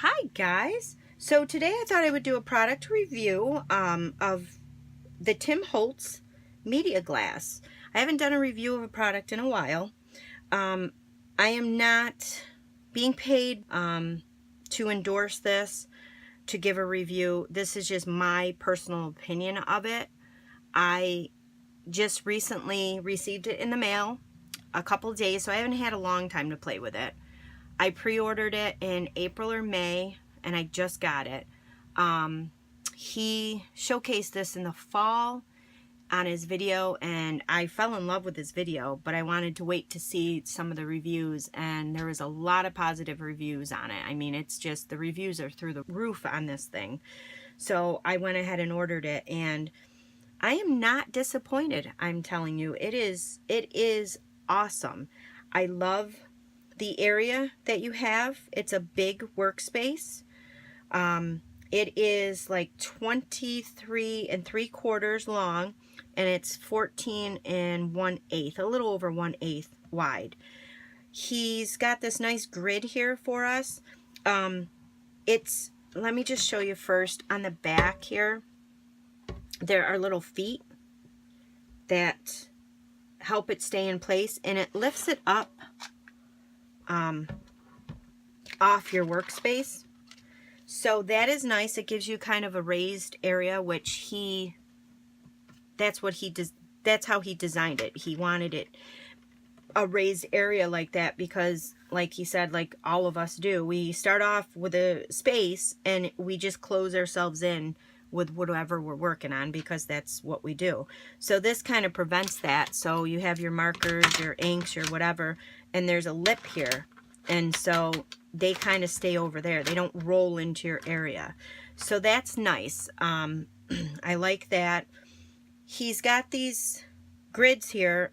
Hi guys! So today I thought I would do a product review of the Tim Holtz media glass. I haven't done a review of a product in a while. I am not being paid to endorse this, to give a review. This is just my personal opinion of it. I just recently received it in the mail a couple days, so I haven't had a long time to play with it. I pre-ordered it in April or May, and I just got it. He showcased this in the fall on his video, and I fell in love with his video, but I wanted to wait to see some of the reviews, and there was a lot of positive reviews on it. I mean, it's just, the reviews are through the roof on this thing. So I went ahead and ordered it, and I am not disappointed. I'm telling you, it is awesome. I love the area that you have. It's a big workspace. It is like 23 3/4 long, and it's 14 1/8, a little over 1/8 wide. He's got this nice grid here for us. Let me just show you first on the back here. There are little feet that help it stay in place, and it lifts it up off your workspace. So that is nice. It gives you kind of a raised area, which that's how he designed it. He wanted it a raised area like that because, like he said, like all of us do, we start off with a space and we just close ourselves in with whatever we're working on because that's what we do. So this kind of prevents that. So you have your markers, your inks, your whatever, and there's a lip here. And so they kind of stay over there. They don't roll into your area. So that's nice. I like that. He's got these grids here.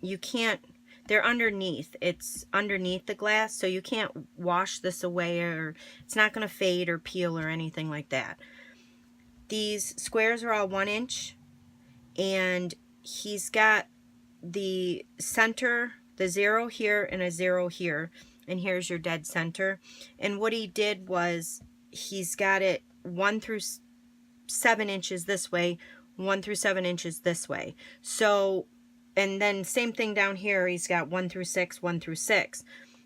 They're underneath. It's underneath the glass, so you can't wash this away, or it's not going to fade or peel or anything like that. These squares are all 1 inch, and he's got the center, the 0 here and a 0 here, and here's your dead center. And what he did was he's got it 1 through 7 inches this way, 1 through 7 inches this way. So, and then same thing down here, he's got 1 through 6, 1 through 6.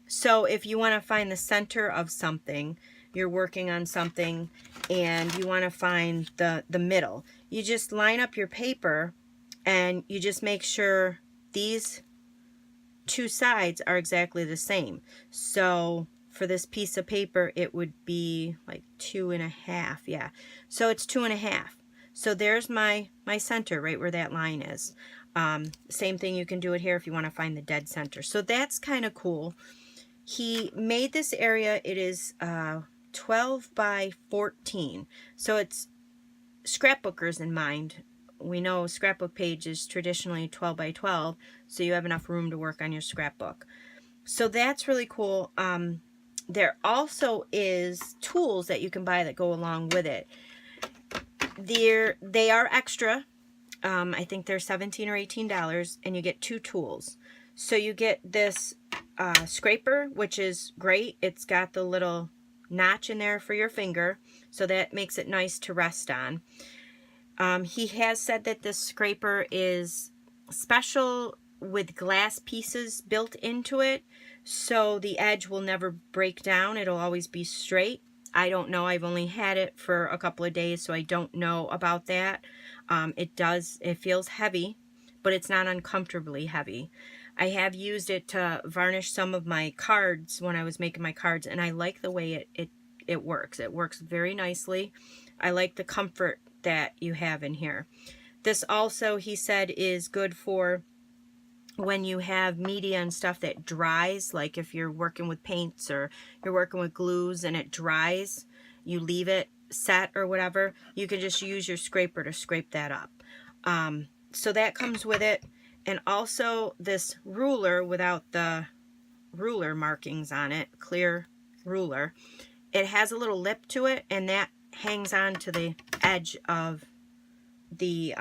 So if you want to find the center of something, you're working on something and you want to find the middle, you just line up your paper and you just make sure these two sides are exactly the same. So for this piece of paper, it would be like 2.5. Yeah, so it's 2.5. So there's my center right where that line is. Same thing, you can do it here if you want to find the dead center. So that's kind of cool. He made this area, it is 12 by 14. So it's scrapbookers in mind. We know scrapbook page is traditionally 12 by 12, so you have enough room to work on your scrapbook. So that's really cool. There also is tools that you can buy that go along with it. They are extra. I think they're $17 or $18, and you get 2 tools. So you get this scraper, which is great. It's got the little notch in there for your finger, so that makes it nice to rest on. He has said that this scraper is special with glass pieces built into it, so the edge will never break down. It'll always be straight. I don't know. I've only had it for a couple of days, so I don't know about that. It feels heavy, but it's not uncomfortably heavy. I have used it to varnish some of my cards when I was making my cards, and I like the way it works. It works very nicely. I like the comfort that you have in here. This also, he said, is good for when you have media and stuff that dries, like if you're working with paints or you're working with glues and it dries, you leave it set or whatever, you can just use your scraper to scrape that up. So that comes with it. And also this ruler without the ruler markings on it, clear ruler, it has a little lip to it, and that hangs on to the edge of the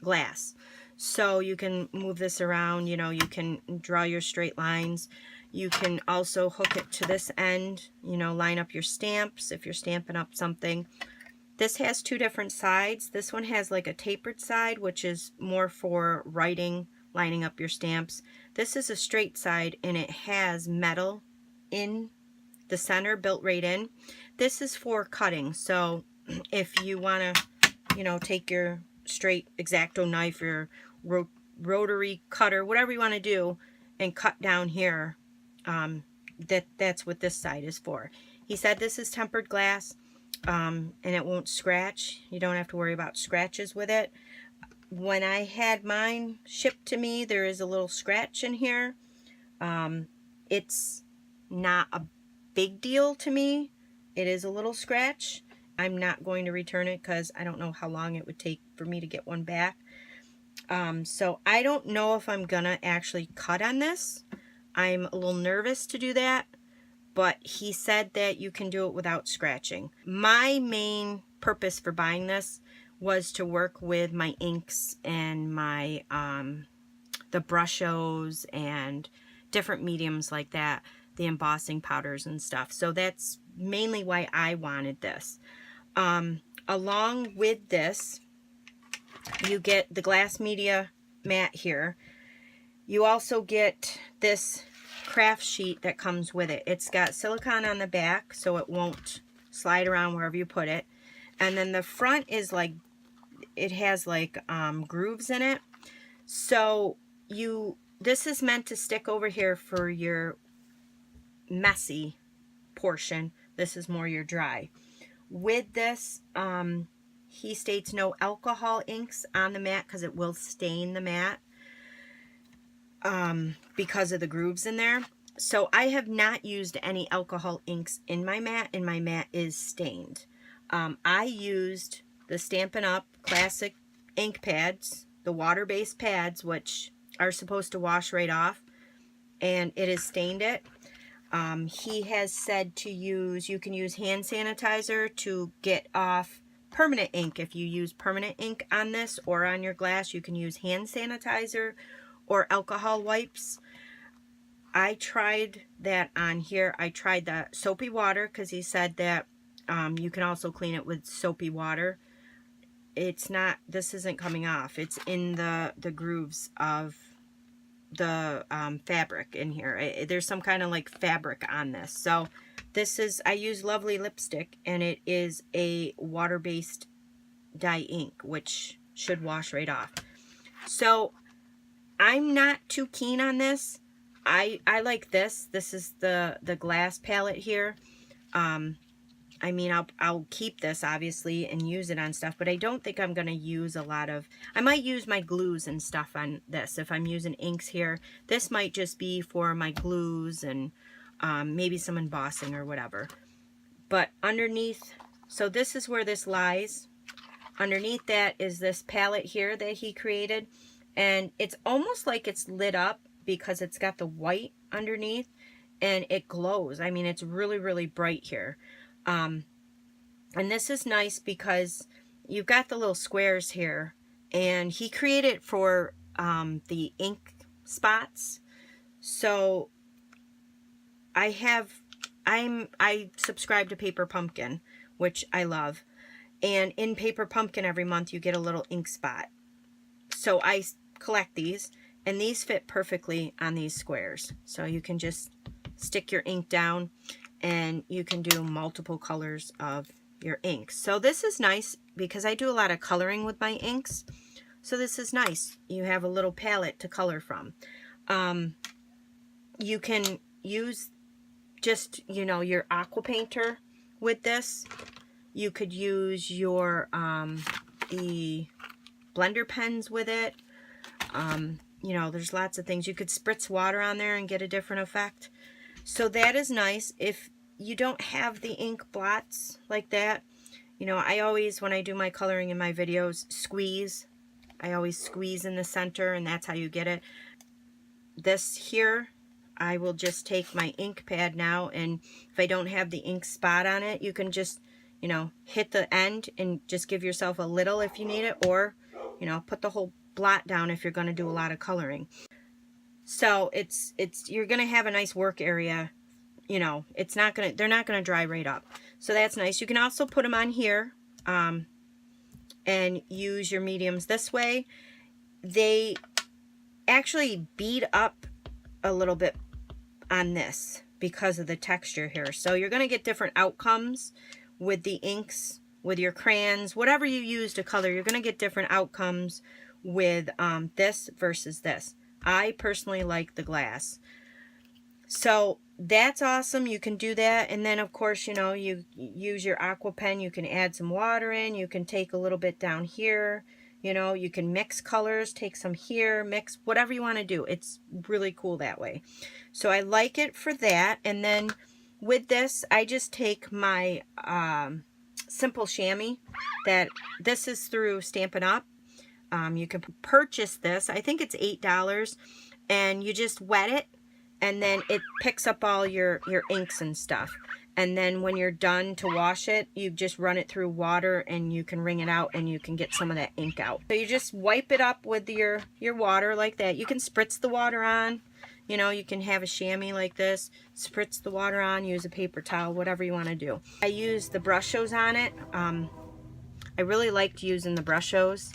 glass. So you can move this around, you know, you can draw your straight lines. You can also hook it to this end, you know, line up your stamps if you're stamping up something. This has two different sides. This one has like a tapered side, which is more for writing, lining up your stamps. This is a straight side, and it has metal in the center, built right in. This is for cutting. So if you want to, you know, take your straight X-Acto knife, your rotary cutter, whatever you want to do, and cut down here, that's what this side is for. He said this is tempered glass, and it won't scratch. You don't have to worry about scratches with it. When I had mine shipped to me, there is a little scratch in here. It's not a big deal to me. It is a little scratch. I'm not going to return it because I don't know how long it would take for me to get one back. So I don't know if I'm gonna actually cut on this. I'm a little nervous to do that, but he said that you can do it without scratching. My main purpose for buying this was to work with my inks and my the brushos and different mediums like that, the embossing powders and stuff. So that's mainly why I wanted this. Along with this, you get the glass media mat here. You also get this craft sheet that comes with it. It's got silicone on the back so it won't slide around wherever you put it. And then the front is like, it has like grooves in it. So this is meant to stick over here for your messy portion. This is more your dry. With this, he states no alcohol inks on the mat because it will stain the mat because of the grooves in there. So I have not used any alcohol inks in my mat, and my mat is stained. I used the Stampin' Up! Classic ink pads, the water-based pads, which are supposed to wash right off, and it has stained it. He has said to use, you can use hand sanitizer to get off permanent ink. If you use permanent ink on this or on your glass, you can use hand sanitizer or alcohol wipes. I tried that on here. I tried the soapy water because he said that you can also clean it with soapy water. It's not, this isn't coming off. It's in the grooves of the fabric in here. There's some kind of like fabric on this. So this is, I use Lovely lipstick, and it is a water-based dye ink, which should wash right off. So I'm not too keen on this. I like this. This is the glass palette here. I mean, I'll keep this obviously and use it on stuff, but I don't think I'm going to use a lot of, I might use my glues and stuff on this. If I'm using inks here, this might just be for my glues and maybe some embossing or whatever. But underneath, so this is where this lies. Underneath that is this palette here that he created, and it's almost like it's lit up because it's got the white underneath and it glows. I mean, it's really, really bright here. And this is nice because you've got the little squares here, and he created for the ink spots. So I subscribe to Paper Pumpkin, which I love, and in Paper Pumpkin every month you get a little ink spot. So I collect these, and these fit perfectly on these squares. So you can just stick your ink down, and you can do multiple colors of your inks. So this is nice because I do a lot of coloring with my inks. So this is nice. You have a little palette to color from. You can use just, you know, your aqua painter with this. You could use your the blender pens with it. You know, there's lots of things. You could spritz water on there and get a different effect. So that is nice. If you don't have the ink blots like that, you know, I always, when I do my coloring in my videos, squeeze. I always squeeze in the center, and that's how you get it. This here, I will just take my ink pad now, and if I don't have the ink spot on it, you can just, you know, hit the end and just give yourself a little if you need it, or, you know, put the whole blot down if you're going to do a lot of coloring. So you're gonna have a nice work area. You know, they're not gonna dry right up. So that's nice. You can also put them on here, and use your mediums this way. They actually bead up a little bit on this because of the texture here. So you're gonna get different outcomes with the inks, with your crayons, whatever you use to color. You're gonna get different outcomes with this versus this. I personally like the glass. So that's awesome. You can do that. And then of course, you know, you use your aqua pen. You can add some water in. You can take a little bit down here. You know, you can mix colors, take some here, mix whatever you want to do. It's really cool that way. So I like it for that. And then with this, I just take my simple chamois. This is through Stampin' Up. You can purchase this. I think it's $8, and you just wet it, and then it picks up all your inks and stuff. And then when you're done to wash it, you just run it through water, and you can wring it out, and you can get some of that ink out. So you just wipe it up with your water like that. You can spritz the water on. You know, you can have a chamois like this, spritz the water on, use a paper towel, whatever you want to do. I use the Brush-Os on it. I really liked using the Brush-Os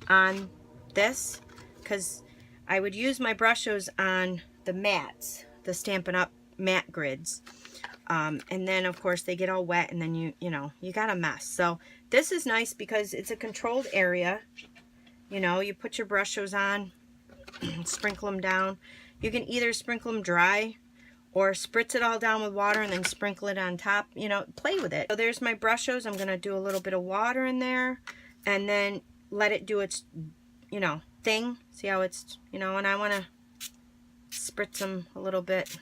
on this, because I would use my Brush-Os on the mats, the Stampin' Up matte grids, and then of course they get all wet, and then you know you got a mess. So this is nice because it's a controlled area. You know, you put your Brush-Os on, sprinkle them down. You can either sprinkle them dry or spritz it all down with water and then sprinkle it on top. You know, play with it. So there's my Brush-Os. I'm gonna do a little bit of water in there, and then let it do its, you know, thing. See how it's, you know, and I want to spritz them a little bit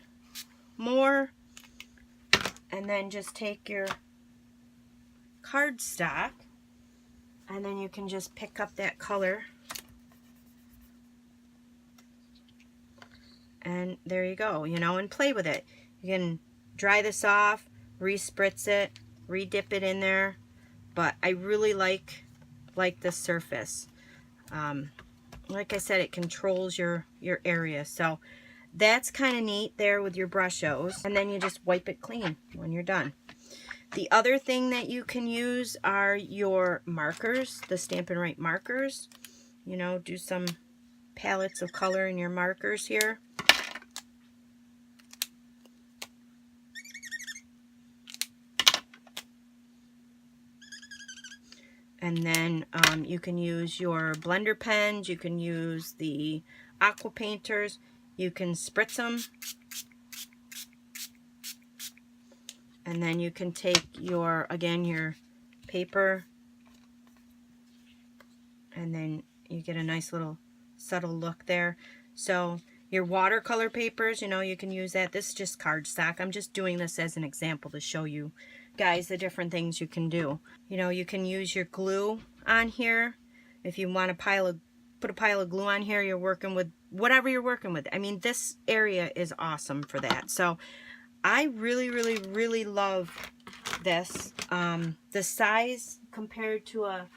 more. And then just take your cardstock, and then you can just pick up that color. And there you go, you know, and play with it. You can dry this off, re-spritz it, re-dip it in there. But I really like this surface. Like I said, it controls your area. So that's kind of neat there with your Brush-Os. And then you just wipe it clean when you're done. The other thing that you can use are your markers, the Stampin' Right markers. You know, do some palettes of color in your markers here. And then you can use your blender pens, you can use the aqua painters, you can spritz them. And then you can take your paper, and then you get a nice little subtle look there. So your watercolor papers, you know, you can use that. This is just cardstock. I'm just doing this as an example to show you guys the different things you can do. You know, you can use your glue on here. If you want to put a pile of glue on here, you're working with whatever you're working with. I mean, this area is awesome for that. So I really, really, really love this. The size compared to a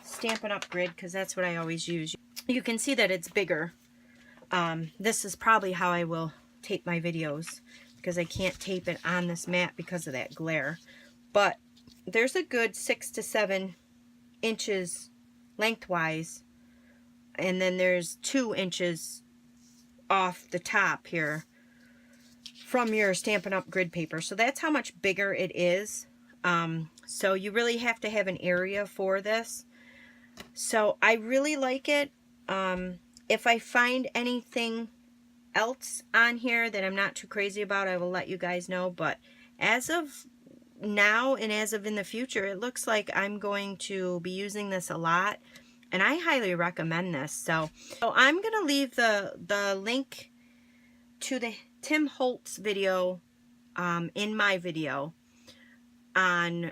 Stampin' Up grid, because that's what I always use. You can see that it's bigger. This is probably how I will tape my videos, because I can't tape it on this mat because of that glare. But there's a good 6 to 7 inches lengthwise, and then there's 2 inches off the top here from your Stampin' Up grid paper. So that's how much bigger it is. So you really have to have an area for this. So I really like it. If I find anything else on here that I'm not too crazy about, I will let you guys know. But as of now and as of in the future, it looks like I'm going to be using this a lot, and I highly recommend this. So I'm going to leave the link to the Tim Holtz video in my video on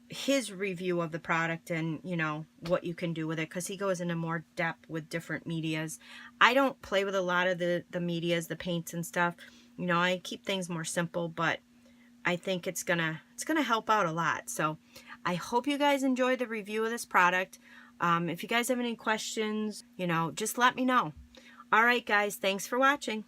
his review of the product, and you know what you can do with it, because he goes into more depth with different medias. I don't play with a lot of the medias, the paints and stuff. You know, I keep things more simple, but I think it's gonna help out a lot. So I hope you guys enjoyed the review of this product. If you guys have any questions, you know, just let me know. All right, guys, thanks for watching.